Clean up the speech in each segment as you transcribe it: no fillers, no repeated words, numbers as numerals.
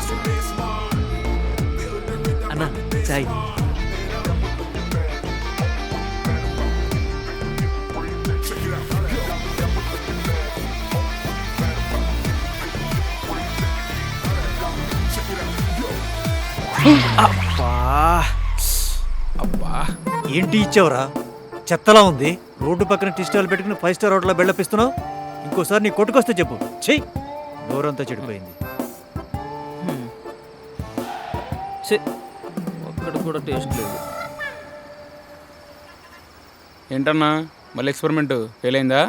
వస్తుంది. అన్న చాయ్. అబ్బా అబ్బా ఏంటి ఇచ్చావురా? చెత్తలా ఉంది. రోడ్డు పక్కన టీ స్టాల్ పెట్టుకుని 5 స్టార్ హోటల్లో బెళ్ళపిస్తున్నావు. ఇంకోసారి నీ కొట్టుకొస్తే చెప్పు. చెయ్యి. నోరంతా చెడిపోయింది. ఒక్కడ కూడా టేస్ట్ లేదు. ఏంటన్నా మళ్ళీ ఎక్స్పెరిమెంట్ ఫెయిల్ అయిందా?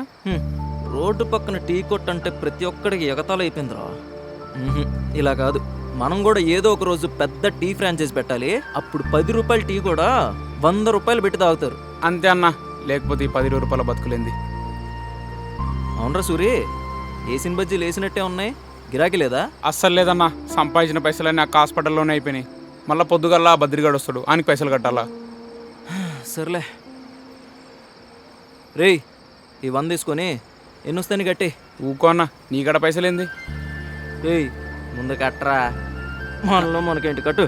రోడ్డు పక్కన టీ కొట్టు అంటే ప్రతి ఒక్కడికి ఎగతాళి అయిపోయిందిరా. ఇలా కాదు, మనం కూడా ఏదో ఒక రోజు పెద్ద టీ ఫ్రాంచైజ్ పెట్టాలి. అప్పుడు 10 రూపాయల టీ కూడా 100 రూపాయలు పెట్టి తాగుతారు. అంతే అన్నా, లేకపోతే ఈ 10 రూపాయల బతుకులేంది. అవునరా సూరి, వేసిన బజ్జీలు వేసినట్టే ఉన్నాయి. గిరాకీ లేదా? అస్సలు లేదన్నా, సంపాదించిన పైసలన్నీ అక్క హాస్పిటల్లోనే అయిపోయినాయి. మళ్ళీ పొద్దుగల్లా బద్రిగాడు వస్తాడు, ఆయనకి పైసలు కట్టాలా. సర్లే రేయ్, ఈ 100 తీసుకొని ఎన్ని వస్తాయని కట్టి. ఊకో అన్న, నీకడ పైసలేంది? రేయ్ ముందు కట్టరా, మనలో మనకేంటి కట్టు.